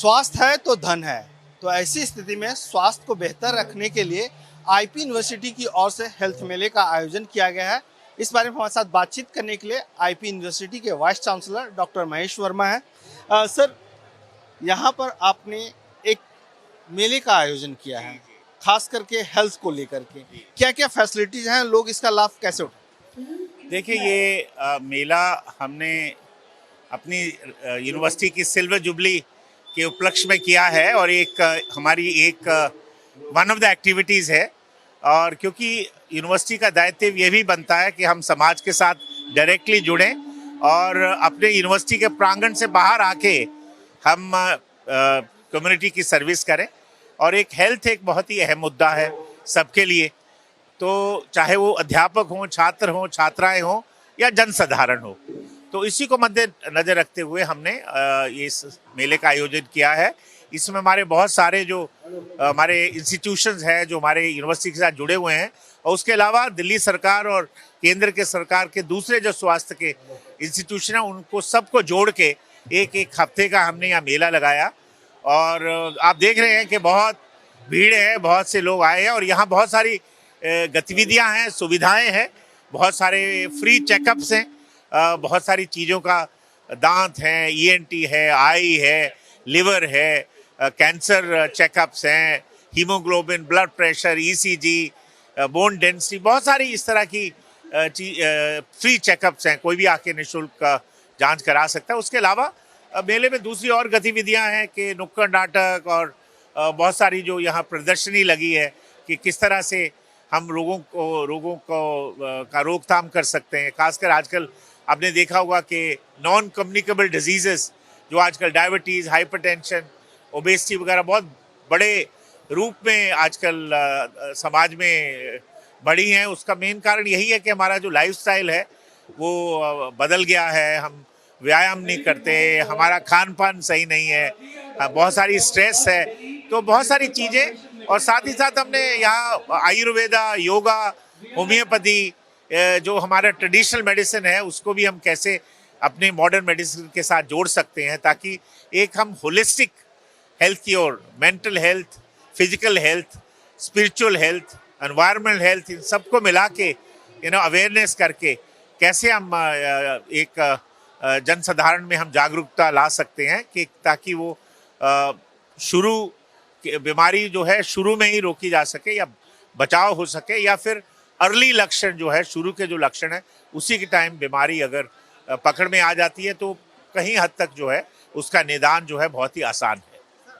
स्वास्थ्य है तो धन है। तो ऐसी स्थिति में स्वास्थ्य को बेहतर रखने के लिए आईपी यूनिवर्सिटी की ओर से हेल्थ मेले का आयोजन किया गया है। इस बारे में हमारे साथ बातचीत करने के लिए आईपी यूनिवर्सिटी के vice chancellor doctor Mahesh Verma हैं। सर, यहाँ पर आपने एक मेले का आयोजन किया है, खास करके हेल्थ को लेकर के। क्या क्या फैसिलिटीज हैं, लोग इसका लाभ कैसे उठाएं? देखिए, ये मेला हमने अपनी यूनिवर्सिटी की सिल्वर जुबली के उपलक्ष्य में किया है और हमारी एक वन ऑफ द एक्टिविटीज़ है। और क्योंकि यूनिवर्सिटी का दायित्व ये भी बनता है कि हम समाज के साथ डायरेक्टली जुड़ें और अपने यूनिवर्सिटी के प्रांगण से बाहर आके हम कम्युनिटी की सर्विस करें। और हेल्थ एक बहुत ही अहम मुद्दा है सबके लिए, तो चाहे वो अध्यापक हों, छात्र हों, छात्राएं हों या जनसाधारण हो। तो इसी को मद्देनजर रखते हुए हमने ये इस मेले का आयोजन किया है। इसमें हमारे बहुत सारे जो हमारे इंस्टीट्यूशंस हैं जो हमारे यूनिवर्सिटी के साथ जुड़े हुए हैं, और उसके अलावा दिल्ली सरकार और केंद्र के सरकार के दूसरे जो स्वास्थ्य के इंस्टीट्यूशन हैं उनको सबको जोड़ के एक हफ्ते का हमने यहाँ मेला लगाया। और आप देख रहे हैं कि बहुत भीड़ है, बहुत से लोग आए हैं और यहाँ बहुत सारी गतिविधियाँ हैं, सुविधाएँ हैं, बहुत सारे फ्री चेकअप्स हैं, बहुत सारी चीज़ों का, दांत हैं, ईएनटी है, आई है, लिवर है, कैंसर चेकअप्स हैं, haemoglobin, blood pressure, ECG, bone density, बहुत सारी इस तरह की फ्री चेकअप्स हैं। कोई भी आके निःशुल्क जांच करा सकता है। उसके अलावा मेले में दूसरी और गतिविधियां हैं कि नुक्कड़ नाटक और बहुत सारी जो यहाँ प्रदर्शनी लगी है कि किस तरह से हम रोगों को का रोकथाम कर सकते हैं। खासकर आजकल आपने देखा होगा कि नॉन कम्युनिकेबल डिजीजेस जो आजकल डायबिटीज़, हाइपरटेंशन, ओबेसिटी वगैरह बहुत बड़े रूप में आजकल समाज में बढ़ी हैं। उसका मेन कारण यही है कि हमारा जो लाइफस्टाइल है वो बदल गया है। हम व्यायाम नहीं करते, हमारा खान पान सही नहीं है, बहुत सारी स्ट्रेस है, तो बहुत सारी चीज़ें। और साथ ही साथ हमने यहाँ आयुर्वेदा, योगा, होम्योपैथी, जो हमारा ट्रेडिशनल मेडिसिन है उसको भी हम कैसे अपने मॉडर्न मेडिसिन के साथ जोड़ सकते हैं, ताकि एक हम होलिस्टिक हेल्थ की ओर, mental health, physical health, spiritual health, environmental health, इन सबको मिला के अवेयरनेस करके कैसे हम एक जनसाधारण में हम जागरूकता ला सकते हैं कि ताकि वो बीमारी जो है शुरू में ही रोकी जा सके या बचाव हो सके, या फिर अर्ली लक्षण जो है, शुरू के जो लक्षण है उसी के टाइम बीमारी अगर पकड़ में आ जाती है तो कहीं हद तक जो है उसका निदान जो है बहुत ही आसान है।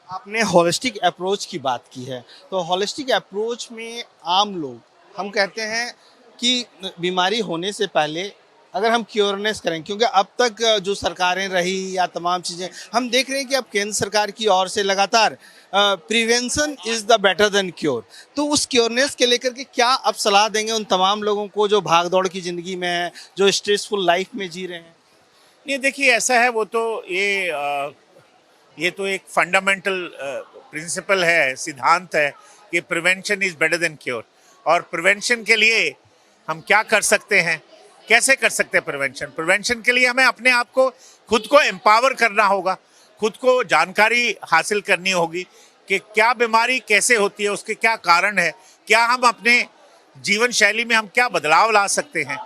आपने होलिस्टिक अप्रोच की बात की है, तो होलिस्टिक अप्रोच में आम लोग, हम कहते हैं कि बीमारी होने से पहले अगर हम क्योरनेस करें, क्योंकि अब तक जो सरकारें रही या तमाम चीज़ें हम देख रहे हैं कि अब केंद्र सरकार की ओर से लगातार prevention is the better than cure. तो उस क्योरनेस के लेकर के क्या आप सलाह देंगे उन तमाम लोगों को जो भाग दौड़ की ज़िंदगी में है, जो स्ट्रेसफुल लाइफ में जी रहे हैं? नहीं, देखिए, ऐसा है, वो तो ये तो एक फंडामेंटल प्रिंसिपल है, सिद्धांत है कि prevention is better than cure. और प्रिवेंशन के लिए हम क्या कर सकते हैं, कैसे कर सकते हैं प्रिवेंशन के लिए हमें अपने आप को, खुद को एम्पावर करना होगा, खुद को जानकारी हासिल करनी होगी कि क्या बीमारी कैसे होती है, उसके क्या कारण है, क्या हम अपने जीवन शैली में हम क्या बदलाव ला सकते हैं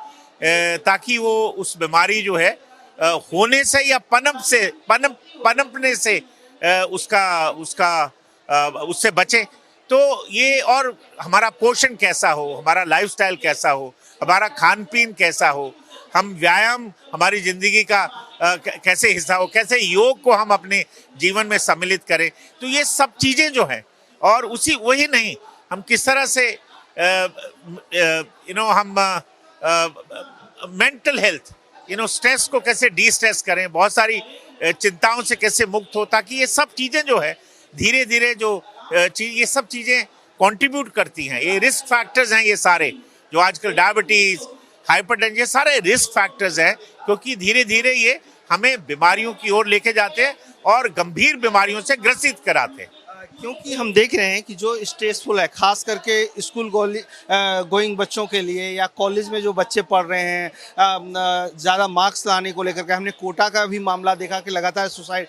ताकि वो उस बीमारी जो है होने से या पनपने से उससे बचे। तो ये, और हमारा पोषण कैसा हो, हमारा लाइफस्टाइल कैसा हो, हमारा खान पीन कैसा हो, हम व्यायाम हमारी ज़िंदगी का कैसे हिस्सा हो, कैसे योग को हम अपने जीवन में सम्मिलित करें। तो ये सब चीज़ें जो हैं, और वही नहीं, हम किस तरह से हम मेंटल हेल्थ, स्ट्रेस को कैसे डी स्ट्रेस करें, बहुत सारी चिंताओं से कैसे मुक्त हो, ताकि ये सब चीज़ें जो है धीरे धीरे ये सब चीज़ें कंट्रीब्यूट करती हैं। ये रिस्क फैक्टर्स हैं, ये सारे जो आजकल डायबिटीज़, हाइपरटेंशन, ये सारे रिस्क फैक्टर्स हैं, क्योंकि धीरे धीरे ये हमें बीमारियों की ओर लेके जाते हैं और गंभीर बीमारियों से ग्रसित कराते हैं। क्योंकि हम देख रहे हैं कि जो स्ट्रेसफुल है, खास करके स्कूल गोइंग बच्चों के लिए या कॉलेज में जो बच्चे पढ़ रहे हैं, ज़्यादा मार्क्स लाने को लेकर के हमने कोटा का भी मामला देखा कि लगातार सुसाइड,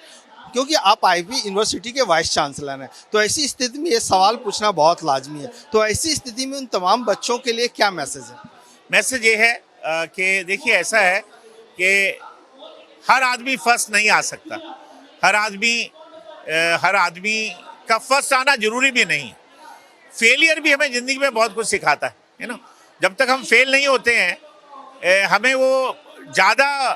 क्योंकि आप आईपी यूनिवर्सिटी के वाइस चांसलर हैं, तो ऐसी स्थिति में ये सवाल पूछना बहुत लाजमी है। तो ऐसी स्थिति में उन तमाम बच्चों के लिए क्या मैसेज है? मैसेज ये है कि देखिए ऐसा है कि हर आदमी फर्स्ट नहीं आ सकता, हर आदमी का फर्स्ट आना जरूरी भी नहीं है। फेलियर भी हमें ज़िंदगी में बहुत कुछ सिखाता है ना। जब तक हम फेल नहीं होते हैं हमें वो ज़्यादा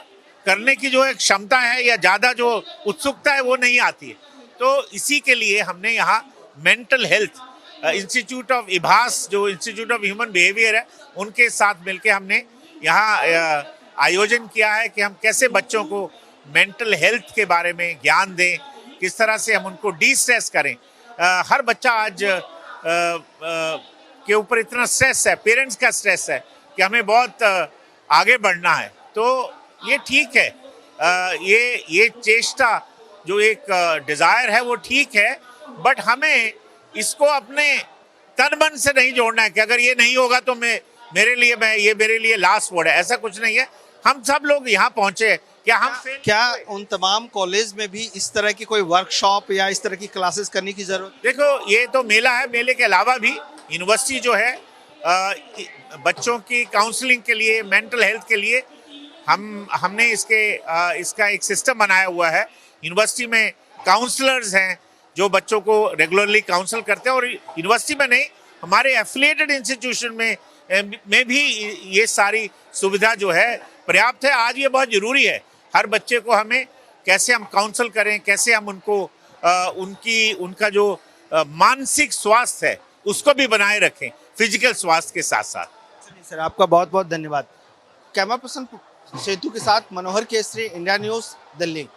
करने की जो एक क्षमता है या ज़्यादा जो उत्सुकता है वो नहीं आती है। तो इसी के लिए हमने यहाँ मेंटल हेल्थ इंस्टीट्यूट ऑफ इभास, जो इंस्टीट्यूट ऑफ ह्यूमन बिहेवियर है, उनके साथ मिलके हमने यहाँ आयोजन किया है कि हम कैसे बच्चों को मेंटल हेल्थ के बारे में ज्ञान दें, किस तरह से हम उनको डी स्ट्रेस करें। हर बच्चा आज के ऊपर इतना स्ट्रेस है, पेरेंट्स का स्ट्रेस है कि हमें बहुत आगे बढ़ना है। तो ये ठीक है, ये चेष्टा जो एक डिज़ायर है वो ठीक है, बट हमें इसको अपने तन मन से नहीं जोड़ना है कि अगर ये नहीं होगा तो मेरे लिए लास्ट वर्ड है। ऐसा कुछ नहीं है। हम सब लोग यहाँ पहुँचे, क्या उन तमाम कॉलेज में भी इस तरह की कोई वर्कशॉप या इस तरह की क्लासेस करने की जरूरत? देखो, ये तो मेला है, मेले के अलावा भी यूनिवर्सिटी जो है बच्चों की काउंसलिंग के लिए, मेंटल हेल्थ के लिए हमने इसका एक सिस्टम बनाया हुआ है। यूनिवर्सिटी में काउंसलर्स हैं जो बच्चों को रेगुलरली काउंसल करते हैं, और यूनिवर्सिटी में नहीं, हमारे एफिलिएटेड इंस्टीट्यूशन में भी ये सारी सुविधा जो है पर्याप्त है। आज ये बहुत ज़रूरी है, हर बच्चे को हमें कैसे हम काउंसल करें, कैसे हम उनको उनका जो मानसिक स्वास्थ्य है उसको भी बनाए रखें, फिजिकल स्वास्थ्य के साथ साथ। सर, आपका बहुत बहुत धन्यवाद। कैमरा पर्सन सेतु के साथ मनोहर केसरी, इंडिया न्यूज़, दिल्ली।